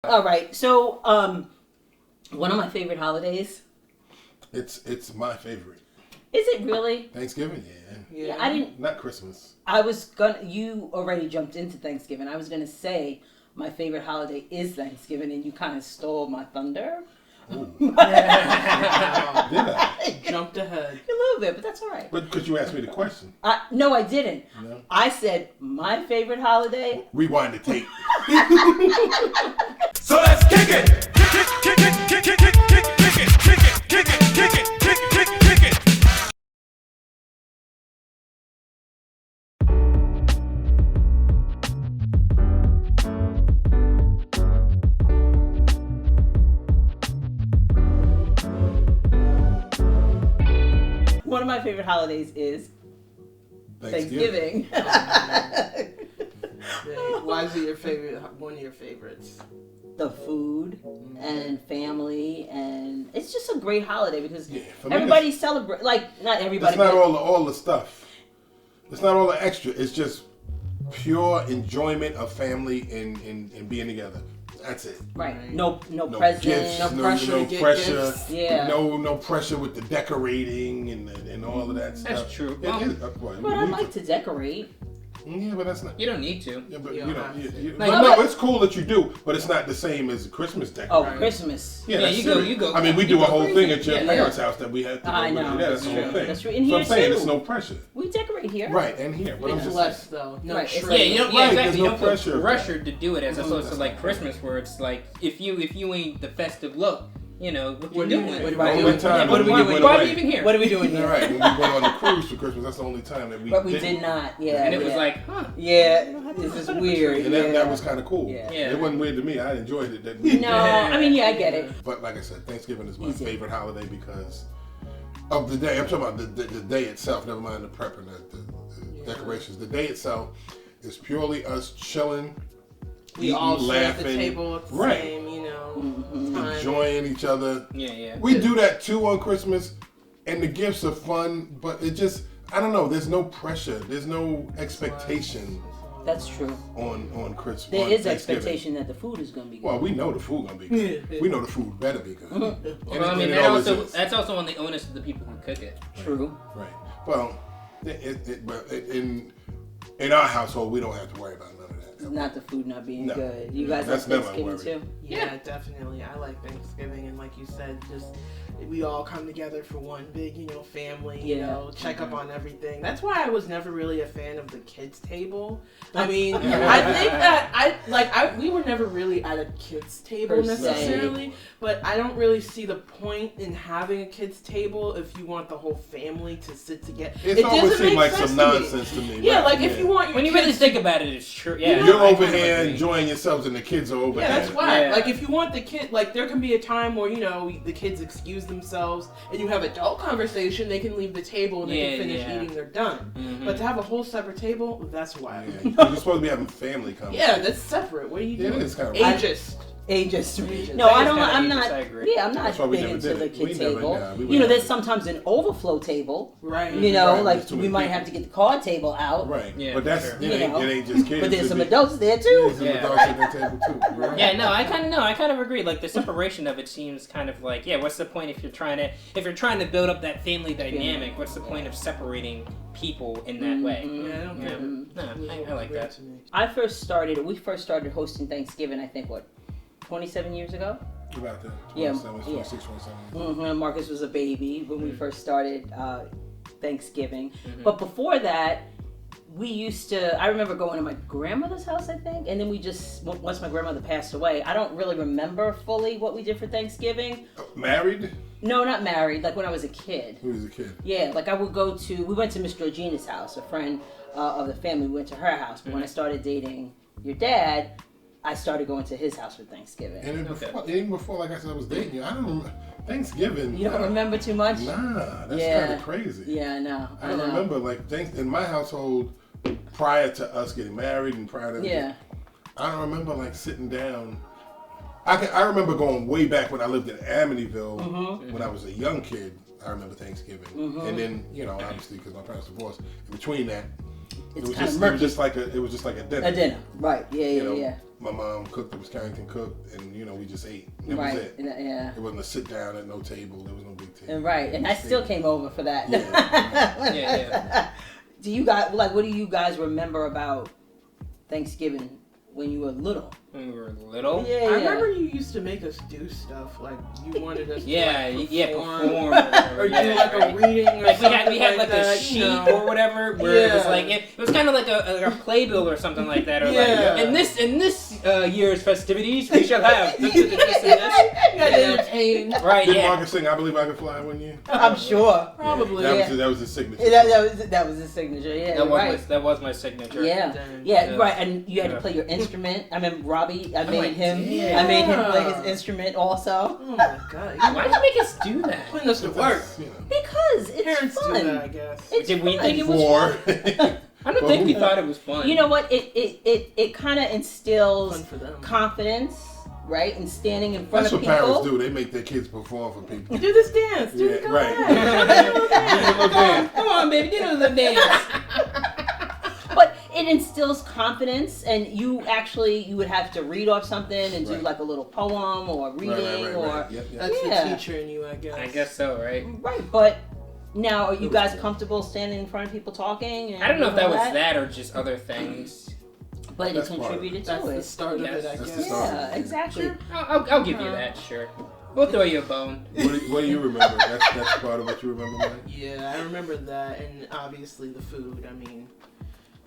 All right. So, one of my favorite holidays. It's my favorite. Is it really? Thanksgiving, Yeah. I didn't. Not Christmas. You already jumped into Thanksgiving. I was gonna say my favorite holiday is Thanksgiving, and you kind of stole my thunder. Did I? Jumped ahead. A little bit, but that's all right. But because you asked me the question. No, I didn't. No? I said my favorite holiday. Rewind the tape. So let's kick it. Kick it, kick it, kick it, kick it, kick it, kick it, kick it, kick it, kick it, kick it, kick it. One of my favorite holidays is Thanksgiving. Why is it your favorite? One of your favorites? The food and family, and it's just a great holiday because for me, everybody celebrates. Like, not everybody. It's not all the stuff. It's not all the extra. It's just pure enjoyment of family and being together. That's it. Right. No presents. Gifts, no pressure. No to get pressure. Gifts. Yeah. No pressure with the decorating and all of that stuff. That's true. But I like to decorate. Yeah, but that's not. You don't need to. Yeah, but You you don't know, have to. but no, it's cool that you do, but it's not the same as Christmas decorating. Oh, Christmas. Yeah, Yeah, that's you silly. go. I mean, we you do a go whole crazy. thing at your Yeah. parents' house that we had to. I know. Yeah, that's the whole thing. That's true. And So here I'm saying too. it's no pressure. We decorate here. Right, and here, but I'm It's just less though. No Right, it's trade. Yeah, you don't. Right, Yeah, there's exactly. no You don't pressure. feel pressured to do it as opposed to That's like not Christmas, where it's like if you ain't the festive look, you know what What you are you doing? doing? the only time What are we when doing? Why are away. we even here? What are we doing All here? right, when we went on the cruise for Christmas, that's the only time that we But we didn't. did not. Yeah. And it was yeah. like, huh? Yeah, this is weird. And that was kind of cool. Yeah. Yeah. It wasn't weird to me. I enjoyed it. No, I mean, yeah, I get it. But like I said, Thanksgiving is my Easy. favorite holiday because of the day. I'm talking about the day itself. Never mind the prep and the decorations. The day itself is purely us chilling, We all eating, sit at the laughing, table at the right. same, Mm-hmm. time. enjoying each other. Yeah. We do that too on Christmas, and the gifts are fun, but it just, I don't know, there's no pressure, there's no expectation That's true. on Christmas. There on is Thanksgiving. expectation that the food is going to be good. Well, we know the food gonna be good. We know the food better be good. Mm-hmm. And Well, I mean, it always is. that's also on the onus of the people who cook it. True. Right. Well, but in our household, we don't have to worry about none of that. Not the food not being No. good. You guys That's like never a Thanksgiving worry. too? Yeah, definitely. I like Thanksgiving, and like you said, just we all come together for one big, family. You Yeah. know, check up on everything. That's why I was never really a fan of the kids' table. I mean, I think that we were never really at a kids' table Per se. necessarily, but I don't really see the point in having a kids' table if you want the whole family to sit together. It's It always doesn't seemed make like sense some to me. nonsense to me. Yeah, right, like if you want your When you kids really think about it, it's true. Yeah, You're I over kind of here agree. enjoying yourselves, and the kids are over Yeah, there. that's why. Yeah. Like, if you want the kid, like, there can be a time where, the kids excuse themselves and you have adult conversation, they can leave the table and they Yeah, can finish yeah. eating, they're done. Mhm. But to have a whole separate table, that's why. Yeah, you're supposed to be having family conversations. Yeah, that's separate. What are you Yeah, it doing? is kind of Ageist. Ages. Ages. No, I That is don't. kinda I'm ages, not. I agree. Yeah, I'm not That's why we big never into did the it. kid We never- table. nah, we would There's never. sometimes an overflow table. Right. Right, Like there's too we many might people. have to get the card table out. Right. Yeah, but that's sure. it ain't, You know. it ain't just kids. But there's It'd some be- adults there Yeah, too. some Yeah. adults at the table too. Right? Yeah, no, I kind of agree. Like the separation of it seems kind of like, what's the point if you're trying to build up that family dynamic? What's the point of separating people in that way? Yeah, I don't Yeah. get it. No, I like Weird that. to me. We first started hosting Thanksgiving. I think 27 years ago. About that. Yeah, 27, yeah. 26, 27. Marcus was a baby when we first started Thanksgiving. Mhm. But before that, I remember going to my grandmother's house, I think, and then once my grandmother passed away, I don't really remember fully what we did for Thanksgiving. Married? No, not married, like when I was a kid. Who was a kid? Yeah, like we went to Miss Georgina's house, a friend of the family. We went to her house, but when I started dating your dad, I started going to his house for Thanksgiving. And then Okay. even before, like I said, I was dating you. I don't remember Thanksgiving. You don't remember too much? Nah, that's Yeah. kind of crazy. Yeah, I know. I don't remember in my household prior to us getting married and prior to Yeah. I don't remember sitting down. I remember going way back when I lived in Amityville when I was a young kid. I remember Thanksgiving, and then obviously because my parents divorced. In between that, It's it kind was of murky. just like a dinner. A dinner, right? Yeah, You know, yeah. my mom cooked. It was Carrington cooked, and we just ate. That Right. was it. Yeah. It wasn't a sit down at no table. There was no big table. And right. And I still came over for that. Yeah. Do you guys what do you guys remember about Thanksgiving when you were little? When we were little. Yeah. I remember you used to make us do stuff like you wanted us to perform. or do like a reading or Like something we had like that, a sheet or whatever where it was like it was kind of like a playbill or something like that, or like in this year's festivities we shall have this and this. You had to entertain. Right? Did Yeah. Marcus sing "I Believe I Can Fly" one year? I'm sure. Probably. That was his signature. That was his signature. Yeah. That was my signature. Yeah. Damn. Yeah, Yeah. right. And you had to Yeah. play your instrument. I remember Robbie. I made him. yeah. I made him play his instrument also Oh my god. Why did you make us do that? Putting us to work. because it's Parents fun. do that, I guess. It's Did we fun. think it was Four. I don't think we thought it was fun. You know what? It kind of instills Fun for them. confidence, right? And standing in front That's of what people. parents do. They make their kids perform for people. Do this dance. Do Yeah, this right. dance. Come on, baby, do the dance. But it instills confidence, and you would have to read off something and do Right. like a little poem or reading or Yep. That's Yeah. the teacher in you, I guess. I guess so, right? right. But now, are you guys comfortable standing in front of people talking? And I don't know if that all was that or just other things. But it That's part of it. contributed That's to the it. start of it, I That's the guess. start. Yeah, exactly. Sure. I'll give you that, sure. We'll throw you a bone. What do you remember? That's part of what you remember, Mike? Yeah, I remember that, and obviously the food. I mean,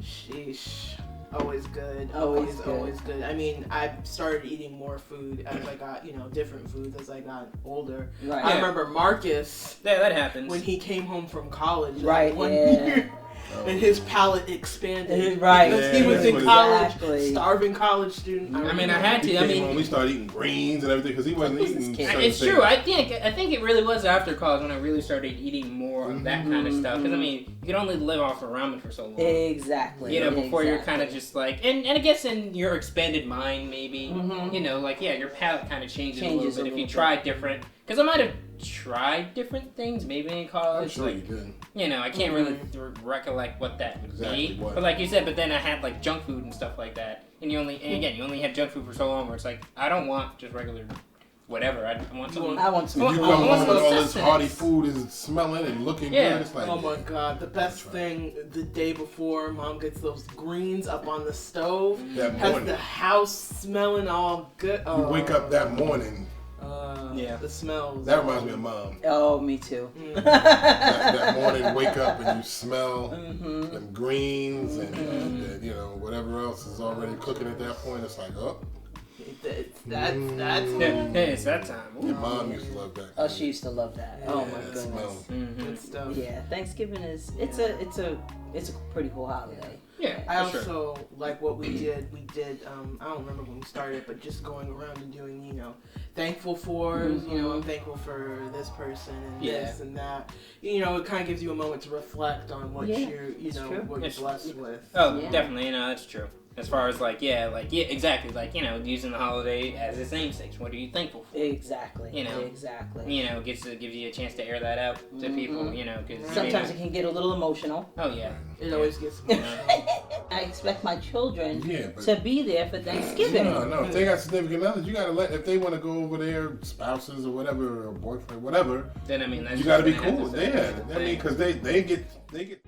sheesh, always good. Always good. Always good. I mean, I started eating more food as I got, different foods as I got older. Right. I Yeah. remember Marcus Yeah, that happens. when he came home from college. that Right, one yeah. year, and his palate expanded. Right. Because he was Yeah, in that's college, Exactly. starving college student. I mean, I had to. I mean, when we started eating greens and everything, because he wasn't This is eating. kid. certain it's things. true. I think it really was after college when I really started eating more of that kind of stuff. Because I mean, you can only live off of ramen for so long. Exactly. Before you're kind of Exactly. just like, and I guess in your expanded mind, maybe, Mhm. your palate kind of changes a Changes little a bit if you little try different. Because I might have tried different things, maybe in I'm college. sure like, you did. I can't really recollect what that would Exactly be. what. But like you said, but then I had like junk food and stuff like that. And you only had junk food for so long where it's like, I don't want just regular whatever. I want something. I want some. Well, You I come want home some with all this sustenance. hearty food is smelling and looking Yeah. good. It's like, Oh my god, the best thing the day before mom gets those greens up on the stove, that has morning. the house smelling all good. You wake up that morning. Yeah. The smells. That reminds me of mom. Oh, me too. That morning, wake up and you smell Mhm. them greens and whatever else is already cooking at that point. It's like, oh, That's Hey, it's that time. your mom used to love that. Oh, she used to love that. Oh my that goodness. smell. good stuff. Yeah, Thanksgiving is it's a pretty cool holiday. Yeah, I for sure. also like what we did. We did. I don't remember when we started, but just going around and doing, thankful fors. I'm thankful for this person and Yeah. this and that. It kind of gives you a moment to reflect on what Yeah, you're, it's true. what you're It's- blessed with. Oh, Yeah. definitely. That's true. As far as exactly. Like, using the holiday as its namesake. What are you thankful for? Exactly. Exactly. Gives you a chance to air that out to people. Because Sometimes it can get a little emotional. Oh yeah. It always gets emotional. I expect my children Yeah, but to be there for Thanksgiving. no. If they got significant others, you gotta if they want to go over there, spouses or whatever, or boyfriend, whatever. Then I mean, that's You gotta be just gonna cool. have to say Yeah, that's the I mean, thing. because they get.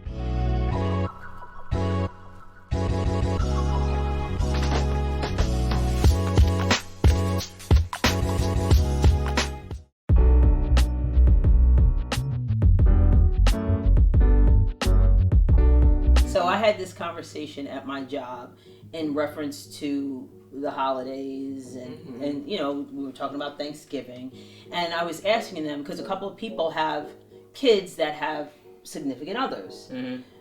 So I had this conversation at my job in reference to the holidays and we were talking about Thanksgiving, and I was asking them because a couple of people have kids that have significant others.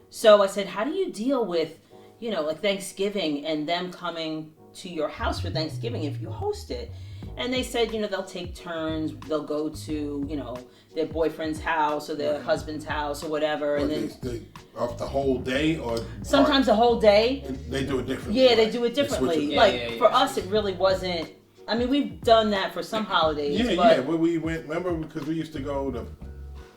So I said, how do you deal with like Thanksgiving and them coming to your house for Thanksgiving if you host it? And they said, they'll take turns. They'll go to, their boyfriend's house or their husband's house or whatever. And then They off the whole day or sometimes the whole day. they do it differently. Yeah, they do it They switch differently. it. Like for us, it really wasn't. I mean, we've done that for some holidays. Yeah, but When we went, remember, because we used to go to,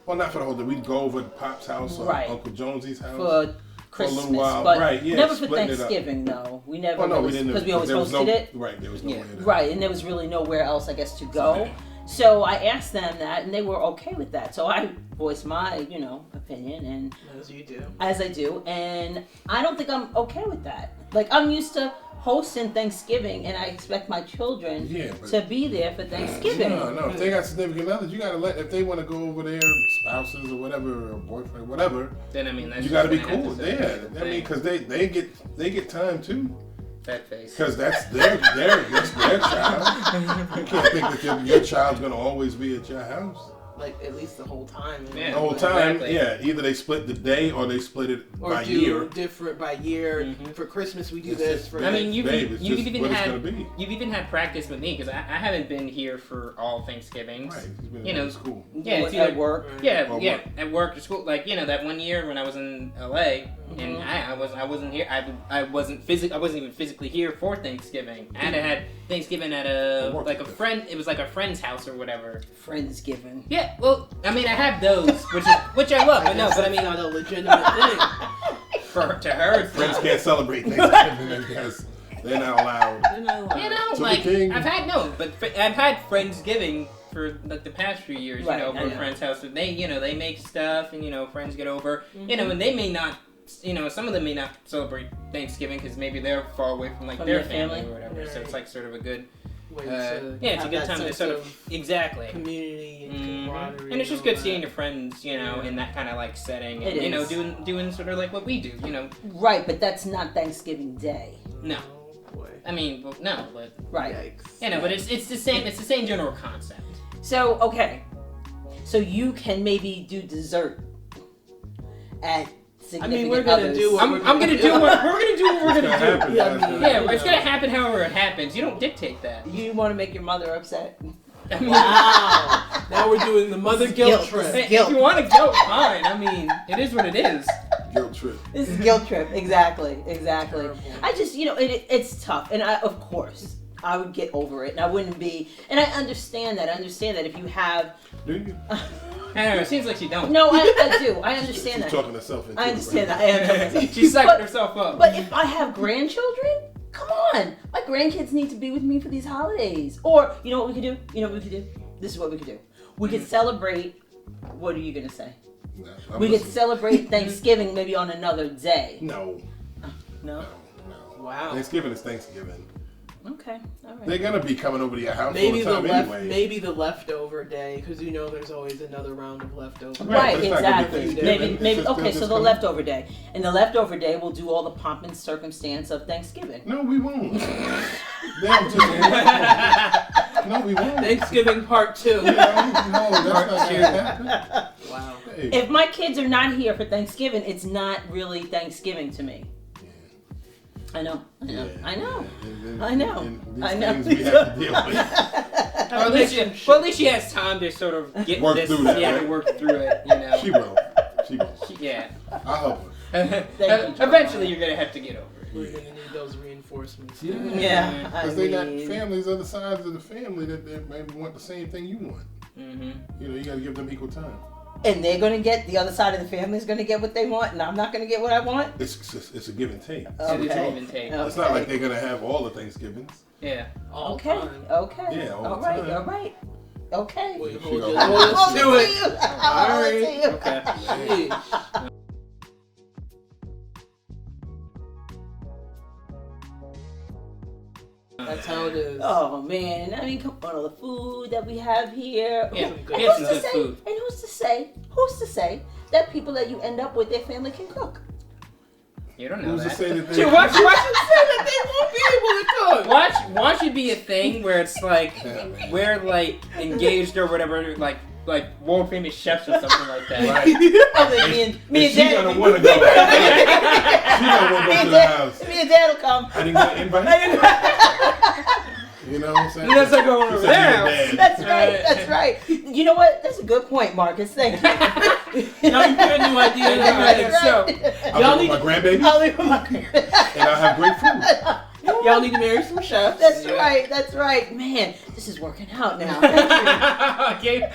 well, not for the whole day. We'd go over to Pop's house or Right. Uncle Jonesy's house. for Christmas, while, but right, yeah, never for splitting it up. Thanksgiving though. We never Oh no, we really, didn't. because we always there was hosted it. Right, there was no Yeah. way to. Right, and there was really nowhere else, I guess, to go. So I asked them that, and they were okay with that. So I voiced my, opinion, and As you do. as I do, and I don't think I'm okay with that. Like, I'm used to hosting Thanksgiving, and I expect my children to be there for Thanksgiving. No. If they got significant others, you gotta let. If they want to go over there, spouses or whatever, or boyfriend, whatever. Then I mean, that's You just gotta be gonna have cool. to Yeah, separate the I mean, thing. because they get time too. That face. Because that's their child. You can't think that your child's gonna always be at your house. Like, at least the whole time. Yeah. The whole time, Exactly. yeah. Either they split the day or they split it Or by do year. different by year. Mhm. For Christmas, we do It's this. just For I mean, you've it's just even what it's had gonna be. you've even had practice with me because I haven't been here for all Thanksgivings. Right. He's been You know, in school. Yeah, it's at either- work. Yeah, Or yeah, work. at work or school. Like that one year when I was in LA and I wasn't here. I wasn't even physically here for Thanksgiving. I had Thanksgiving at a friend. It was like a friend's house or whatever. Friendsgiving. Yeah, well, I mean, I have those, which I love, but no, but I mean, not a legitimate thing. to her, it's Friends not. can't celebrate Thanksgiving because they're not allowed. You know, To the like king. I've had Friendsgiving for like the past few years, Right, for I a know. friend's house. And they make stuff, and friends get over, and they may not, some of them may not celebrate Thanksgiving because maybe they're far away from From their their family family. or whatever. So it's like sort of a good, Way to it's a have good that time to sense sort of exactly. community and Mhm. camaraderie. And it's just all good that. seeing your friends, in that kind of like setting, and It is. doing sort of like what we do, Right, but that's not Thanksgiving Day. No, Oh, boy. I mean, well, no, but Right. Yikes. but it's the same. It's the same general concept. So, okay. So you can maybe do dessert at significant we're gonna others. do what I'm gonna do what we're gonna do. What we're It's gonna gonna do. happen. Yeah, It's gonna yeah, Yeah, happen. it's gonna happen however it happens. You don't dictate that. You want to make your mother upset? I mean, Wow. Now we're doing the mother guilt trip. if you want to go, fine. I mean, it is what it is. Guilt trip. This is guilt trip. Exactly. Terrible. I just, it's tough. And of course, I would get over it. And I wouldn't be, and I understand that. If you have, Do you? I don't know. It seems like she don't. no, I do. I understand She's that. talking herself into I it understand right that. I understand. She's psyching But- herself up. But if I have grandchildren, come on. My grandkids need to be with me for these holidays. Or, you know what we could do? This is what we could do. We could celebrate, what are you going to say? now. I'm We could listening. celebrate Thanksgiving maybe on another day. No. No? Wow. Thanksgiving is Thanksgiving. Okay. All right. They're gonna be coming over to your house Maybe all the time anyway. maybe the leftover day, because there's always another round of leftovers. Right, but it's not gonna be exactly. Thanksgiving. Maybe It's just- okay, they're so just the gonna- leftover day. And the leftover day we'll do all the pomp and circumstance of Thanksgiving. No, we won't. They'll just, no, we won't. Thanksgiving part 2. No, that's not gonna happen. Wow. Hey, If my kids are not here for Thanksgiving, it's not really Thanksgiving to me. I know. yeah, I know. and I know. and these I know. things we have to deal with. Or at least she has time to sort of get Work this. through that, Yeah, right? to work through it. She will. She will. Yeah. I'll help her. Thank you, Eventually, you're gonna have to get over it. We're going to need those reinforcements. Yeah. Because they got families, other sides of the family that they maybe want the same thing you want. Mm-hmm. You got to give them equal time. And they're going to get, the other side of the family is going to get what they want, and I'm not going to get what I want? It's a give and take. So it's an even take. It's not like they're gonna have all the Thanksgivings. Yeah. All Okay. time. Okay. Yeah, all all the right. time. All right. Okay. Well, you She hold goes, your I'll lawyers hold to it it. to you. I'll hold it to you. Okay. Jeez. That's how it is. Oh man, I mean, come on, all the food that we have here. Yeah. And We have some who's to good say? food. And who's to say that people that you end up with, their family can cook? You don't know Who's to that. say that they? Dude, watch Say that they won't be able to cook. Watch it be a thing where it's like we're like engaged or whatever, like world famous chefs or something like that. Right. Oh, then me and She Dad. gonna want to go. She gonna want to go to the house. Me and Dad will come. I didn't get an invite. You know what I'm saying? Unless I go over She said there. your dad. That's right. That's right. You know what? That's a good point, Marcus. Thank you. Now you get a new idea. Right. So, I'll y'all be need with my grandbaby I'll leave my and I'll have great food. Y'all need to marry some chefs. That's right. That's right. Man, this is working out now. Thank you. Okay.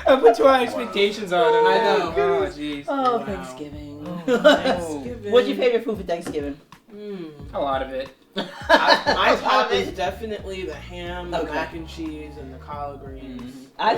I put too high expectations on it. I know. Oh, jeez. Oh, Wow. Thanksgiving. Thanksgiving. What's your favorite food for Thanksgiving? A lot of it. My top is definitely the ham, the Okay. mac and cheese, and the collard greens. I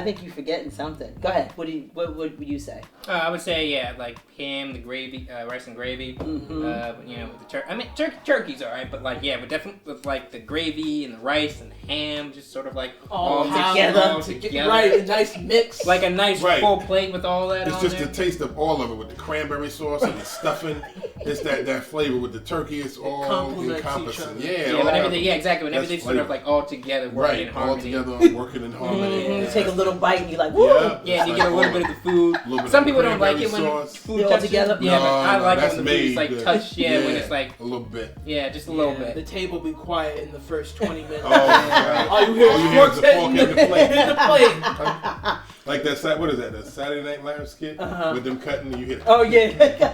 think you're forgetting something. Go ahead. What would you say? I would say, yeah, like ham, the gravy, rice and gravy. Mm-hmm. You know, with the turkey. I mean, turkey's alright, but like, yeah, but definitely with like the gravy and the rice and the ham, just sort of like all together. Right, a nice mix. Like a nice Right. full plate with all that It's on just there. the taste of all of it with the cranberry sauce and the stuffing. It's that flavor with the turkey. It's all complements each encompassing. other. Yeah, Yeah, all but everything, yeah, exactly. When That's everything's sort of flavor. like all together, working in right, harmony. all together working in harmony. You Yeah. take a little bite and you're like, woo! Yeah, Yeah, and you it's get a like little bit all of the food. little bit Some of people don't like cranberry it when sauce. food They're all touches. together? Yeah, but I like that's when the food's like good. touched. Yeah, when it's like a little bit. yeah, just a little The bit. table be quiet in the first 20 minutes. Oh, right. All you hear All you is hear is forks the fork hitting and the plate. hit the plate. Like that. What is that? The Saturday Night Live skit with them cutting and you hit. Oh yeah.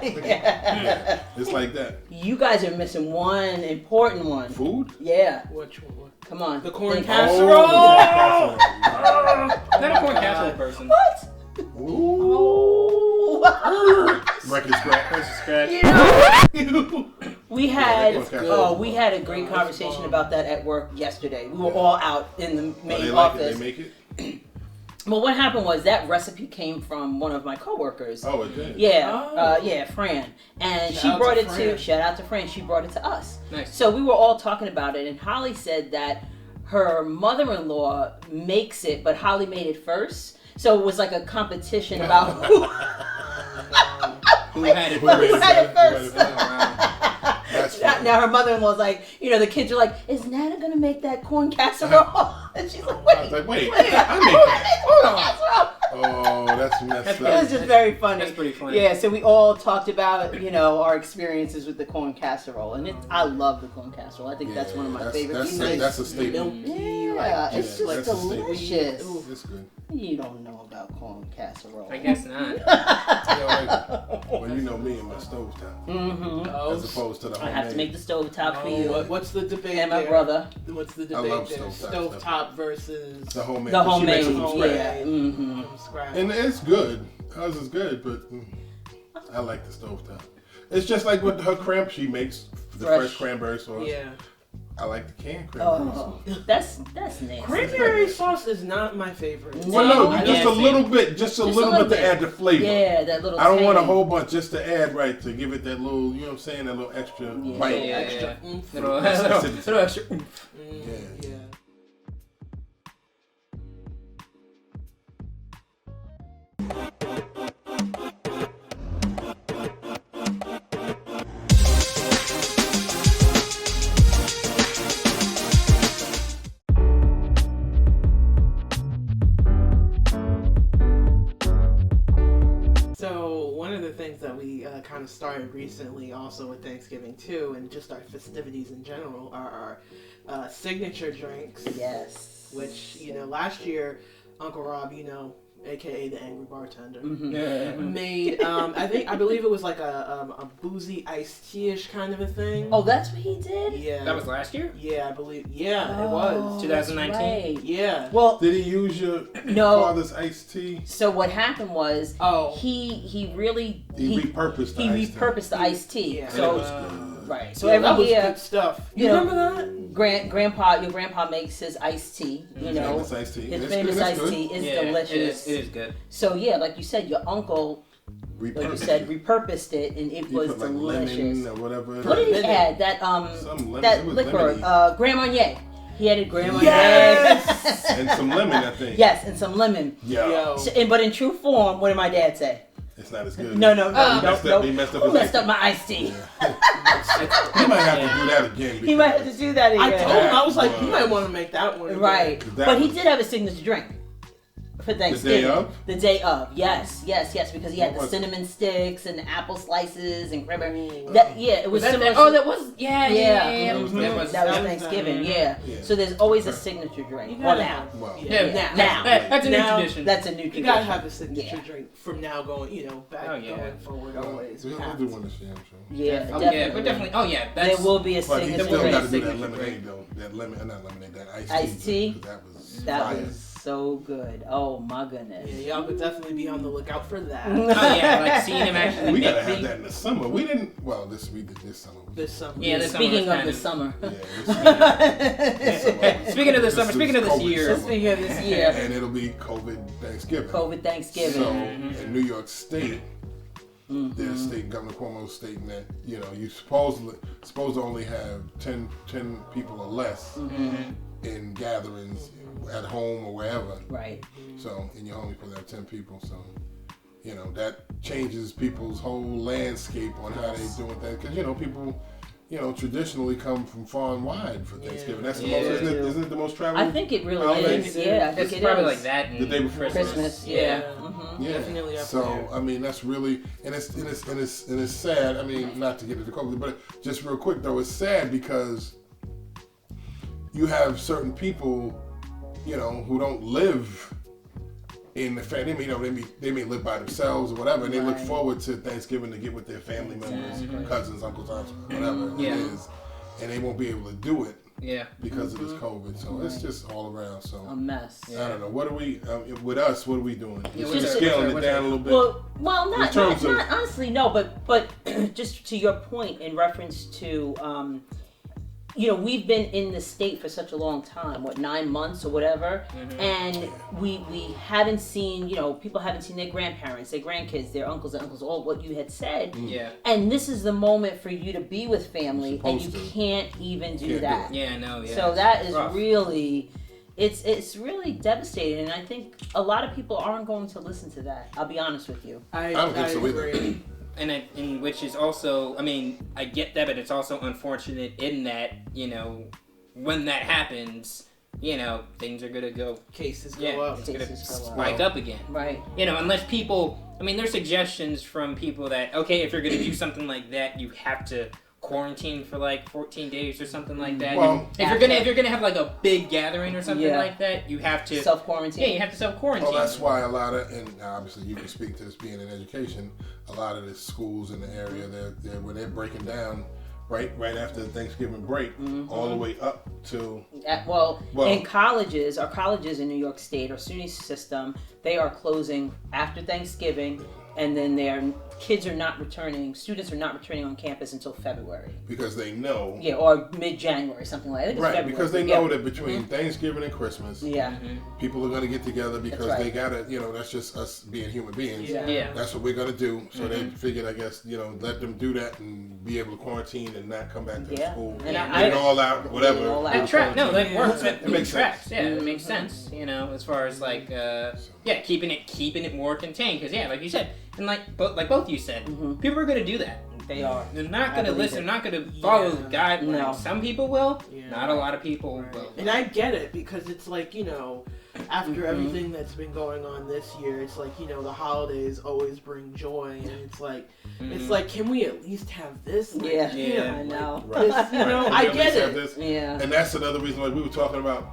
Yeah. It's like that. You guys are missing one important one. Food. Yeah. Which one? Come on. The corn Think- casserole. Oh, Not a corn casserole person. What? Ooh. Oh. Record scratch. Scratch. You know, we had Corn casserole. we had a great conversation about that at work yesterday. We were all out in the Oh, main they like it. office. They make it. Well, what happened was that recipe came from one of my coworkers. Oh, it did. Yeah, Oh. yeah, Fran, and Shout she out brought to it Fran. to. Shout out to Fran. She brought it to us. Nice. So we were all talking about it, and Holly said that her mother-in-law makes it, but Holly made it first. So it was like a competition about who Who had it Who made first? had it first. Oh, wow. That's Now, funny. now her mother-in-law's like, the kids are like, is Nana gonna make that corn casserole? And she's like, I was like, wait, I make that. corn casserole. Oh, that's messed It was up. just very funny. That's pretty funny. Yeah, so we all talked about, our experiences with the corn casserole. And I love the corn casserole. I think that's one of my favorite That's a staple. Yeah, it's Yeah, just that's a staple. delicious. It's good. You don't know about corn casserole. I guess not. Well, you know me and my stovetop, Mm-hmm. as opposed to the I homemade. have to make the stovetop for you. What's the debate And my there? brother. What's the I love debate there? stovetop Stovetop versus the homemade. The 'cause she makes homemade, it from scratch. yeah. Mm-hmm. from scratch. And it's good. Hers is good, but I like the stovetop. It's just like with her cramp she makes, the fresh cranberry sauce. Yeah. I like the canned cranberry sauce. Oh, that's nasty. Cranberry sauce is not my favorite. Well, no, Yeah, just a same. little bit, just a little bit to add the flavor. Yeah, that little. I don't want a tang. whole bunch just to add, right, to give it that little, you know what I'm saying, that little extra bite. Yeah, Extra yeah. oomph. Little Acidity. extra. Yeah. So one of the things that we kind of started recently, also with Thanksgiving too, and just our festivities in general, are our signature drinks. Yes. Which last year, Uncle Rob, aka the Angry Bartender, Mm-hmm. Yeah. made I believe it was like a boozy iced tea-ish kind of a thing. Oh, that's what he did. Yeah. That was last year? Yeah, I believe. Yeah, it Oh, was. 2019? that's right. Yeah. Well, Did he use your No. father's iced tea? so what happened was Oh. he really He repurposed the he iced tea. repurposed the iced tea. Yeah. So It was good. right. So Yeah, that every was year, good stuff. you You know, remember that? your grandpa makes his iced tea. Famous iced tea. His It's famous good, it's iced good. tea is Yeah, delicious. It is good. So yeah, like you said, your uncle, like you said, repurposed it, and it He was put like delicious. lemon or whatever. What did he Lemon. add? That Some lemon. that It was liquor, lemony. Grand Marnier. He added Grand Marnier. Yes! And some lemon, I think. Yes, and some lemon. Yeah. Yo. So, but in true form, what did my dad say? It's not as good. No, He messed up Who his messed iced up my iced tea? He might have to do that again. He might have to do that again. I told him, I was like, Wow. you might want to make that one. again. Right. That But he was- did have a signature drink for for Thanksgiving. The day of? The day of, yes, because he had the What was it? cinnamon sticks and the apple slices and cranberry. It was similar. that was Yeah. That was That was Thanksgiving. Yeah. Yeah. So there's always a signature drink. You Well, gotta now. have- Well, Yeah, Now. that's a new Now- tradition. That's a new You tradition. gotta have the signature Yeah. drink from now going, back Oh, yeah. going forward always. We'll do one this year, I'm sure. Yeah, Oh definitely. yeah, but definitely. Oh yeah, There that's will be a But you signature still drink. got to do that Signature lemonade though. That not lemonade, that iced Iced tea? 'cause That was That fire. was so good. Oh my goodness. Yeah, y'all could definitely be on the lookout for that. oh yeah, like seeing him actually We make gotta have the. that in the summer. We didn't. Well, we did this summer. This summer. Yeah, this summer Speaking was of the kind summer. Yeah, this summer. Speaking of the summer, is speaking of this COVID year. summer. Speaking of this year, And it'll be COVID Thanksgiving. COVID Thanksgiving. So in New York State, there's state Governor Cuomo stating that you supposed to only have 10 people or less in gatherings at home or wherever. Right. So in your home, you're supposed to have 10 people. So that changes people's whole landscape on how they doing that, because people traditionally come from far and wide for Thanksgiving. That's the most, isn't it the most traveled? I think it really holiday? is. Yeah, I think It's it probably is. like that. The day before Christmas. Yeah. Mm-hmm. Yeah. Definitely up So there. I mean, that's really, and it's sad. I mean, not to get into COVID, but just real quick though, it's sad because you have certain people, who don't live in the family. They may live by themselves or whatever, and they look Right. forward to Thanksgiving to get with their family members, cousins, uncles, aunts, whatever Yeah. it is, and they won't be able to do it Yeah. because of this COVID. So it's just all around. So A mess. I don't know. What are we with us? What are we doing? Yeah, We're what's our- scaling what's it our- down a little bit. Well, In terms of- not honestly, no, but just to your point in reference to, we've been in the state for such a long time, 9 months or whatever, and we haven't seen, people haven't seen their grandparents, their grandkids, their uncles, all what you had said. Yeah. And this is the moment for you to be with family, and you Supposed to. can't even do Can't do that. Yeah. No. Yeah. So that is rough. really, it's really devastating, and I think a lot of people aren't going to listen to that. I'll be honest with you. I don't think so either. agree. And which is also, I mean, I get that, but it's also unfortunate in that, when that happens, things are gonna go, Cases go yeah, up. it's gonna Cases go up. spike up again. Right. Unless people, I mean, there's suggestions from people that, okay, if you're gonna do something like that, you have to quarantine for like 14 days or something like that. Well, if you're gonna have like a big gathering or something like that, you have to Self quarantine. Yeah, you have to self quarantine. Well, that's why a lot of, and obviously you can speak to this being in education, a lot of the schools in the area, when they're breaking down right after the Thanksgiving break, all the way up to Well, Well- in colleges, our colleges in New York State, our SUNY system, they are closing after Thanksgiving, and then students are not returning on campus until February. because they know. Yeah, or mid-January, something like that. I think it's Right, February. because they Yeah. know that between Thanksgiving and Christmas, Yeah. people are going to get together because right. they got to, that's just us being human beings. Yeah. Yeah. That's what we're going to do. So they figured, I guess, let them do that and be able to quarantine and not come back to Yeah. school. And Get I- it all out, whatever. Get it all out. That track, no, that Yeah. works. That It makes tracks. sense. Yeah, it makes sense. As far as like, keeping it more contained. Because like you said, and like both you said, people are gonna do that. They are. They're not gonna believe listen. it. They're not gonna follow the guidelines. No. Some people will. Yeah. Not a lot of people will. And I get it because it's like, after everything that's been going on this year, it's like, the holidays always bring joy, and it's like, can we at least have this? Like, Yeah. Yeah. I know. Right. This, Right. I At get least have it. this. Yeah. And that's another reason why we were talking about,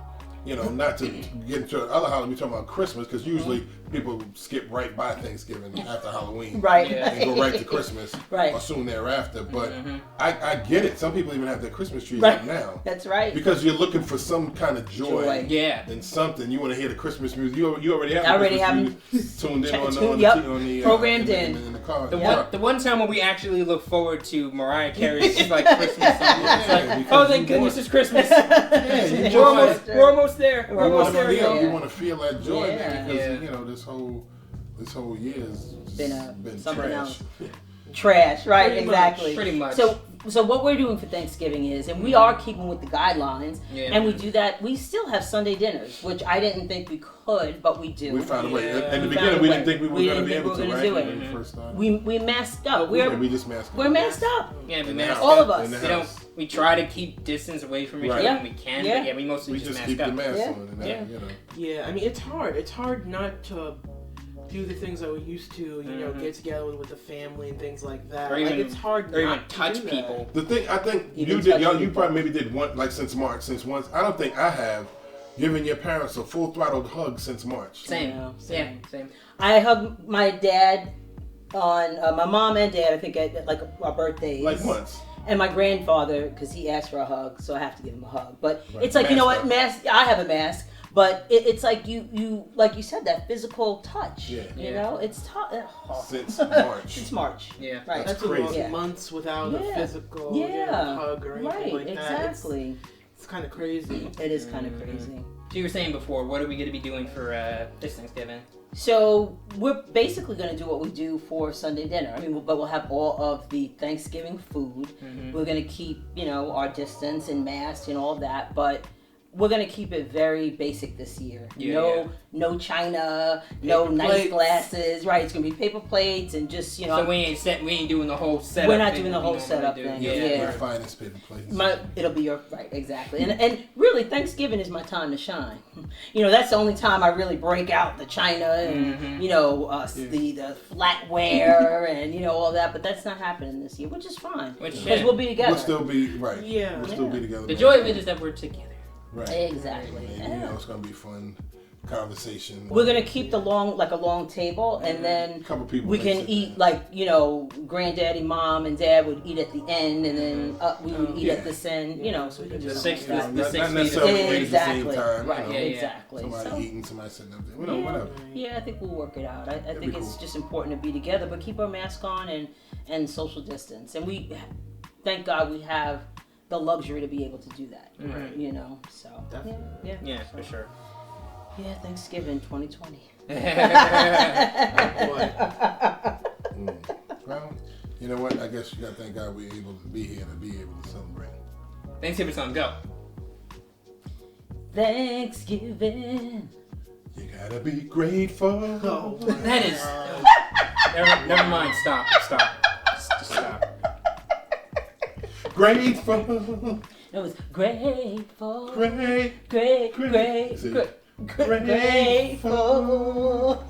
not to get into other holidays, we're talking about Christmas, because usually people skip right by Thanksgiving after Halloween. Right. Yeah. And go right to Christmas Right. or soon thereafter. But I get it. Some people even have their Christmas trees Right. up now. That's right. Because you're looking for some kind of joy, Yeah. in something. You want to hear the Christmas music. You already have I already the Christmas have music tuned in on Yep. the Programmed in the car. The one time when we actually look forward to Mariah Carey's like Christmas song, it's like, because oh thank you goodness want- it's Christmas. Yeah, you We're want- almost there. We're We're almost almost there. there. Yo. You want to feel that joy, Yeah. man, because Yeah. this whole year has Been been something trash. else. Trash, right? Pretty exactly. much. So So what we're doing for Thanksgiving is, and we are keeping with the guidelines, Yeah. and we do that. We still have Sunday dinners, which I didn't think we could, but we do. We found a way. Yeah. In the We beginning, found we a didn't way. think we were We going to didn't be think able we to, were right? gonna do When it. we first started. We masked up. Yeah, we just masked up. We're masked up. Yeah, we In the mask house. All of In us. the We don't. house. We try to keep distance away from each Right. other Yeah. when we can, Yeah. but yeah, we mostly We just just mask keep up. the mask Yeah. on, and that, Yeah. you know. Yeah, I mean, it's hard. It's hard not to do the things that we used to, you know, get together with the family and things like that. Or even- like, it's hard Or even not to touch do that. people. The thing I think Even you did, touching y'all, you people. probably maybe did one like since March. Since once, I don't think I have given your parents a full throttled hug since March. Same. Yeah, Yeah, same. I hugged my dad on my mom and dad. I think at like our birthdays. Like once. And my grandfather, because he asked for a hug, so I have to give him a hug. But Right. it's like, you know what, Mask mask. I have a mask, but it's like you like you said, that physical touch. Yeah. You Yeah. know, it's tough. Since March. It's March. Yeah. Right. That's That's crazy. about months without a Yeah. physical Yeah. hug or anything Right. like that. Exactly. It's kind of crazy. It is kind of crazy. So you were saying before, what are we going to be doing for this Thanksgiving? So we're basically going to do what we do for Sunday dinner. I mean, but we'll have all of the Thanksgiving food. We're going to keep, you know, our distance and masks and all of that, but we're going to keep it very basic this year. Yeah, No china, no Paper nice plates. glasses. Right, it's going to be paper plates and just, you know. So we ain't doing the whole setup. We're not thing doing the we whole normally setup do. thing. Yeah. Yeah. Your finest paper plates. It'll be your right, exactly, and really Thanksgiving is my time to shine. You know, that's the only time I really break out the china and you know the flatware and you know all that. But that's not happening this year, which is fine Which, because yeah. we'll be together. We'll still be right. Yeah. We'll still be together. The joy of it is that we're together. Right. Exactly. And, you know, it's gonna be fun conversation. We're gonna keep a long table, and then Couple people we may can sit eat down. like you know, granddaddy, mom, and dad would eat at the end, and then we would eat Yeah. at this end. You know, so we can do The something six- like that. the Not 6 necessarily feet. at the same Exactly. time. Right. You know, Yeah. Exactly. Somebody So- eating, somebody sitting up there. You know, whatever. Yeah, I think we'll work it out. I That'd think be it's cool. just important to be together, but keep our mask on and social distance. And we, thank God, we have the luxury to be able to do that. Right. You know, so Definitely. yeah, Yeah, for sure. yeah. Thanksgiving 2020. Well, you know what? I guess you gotta thank God we're able to be here to be able to celebrate. Thanksgiving song, go. Thanksgiving. You gotta be grateful. Oh, That is. Never mind. Stop. Just stop. Grateful. It was grateful. Great. Great, Great. great, See? great, grateful.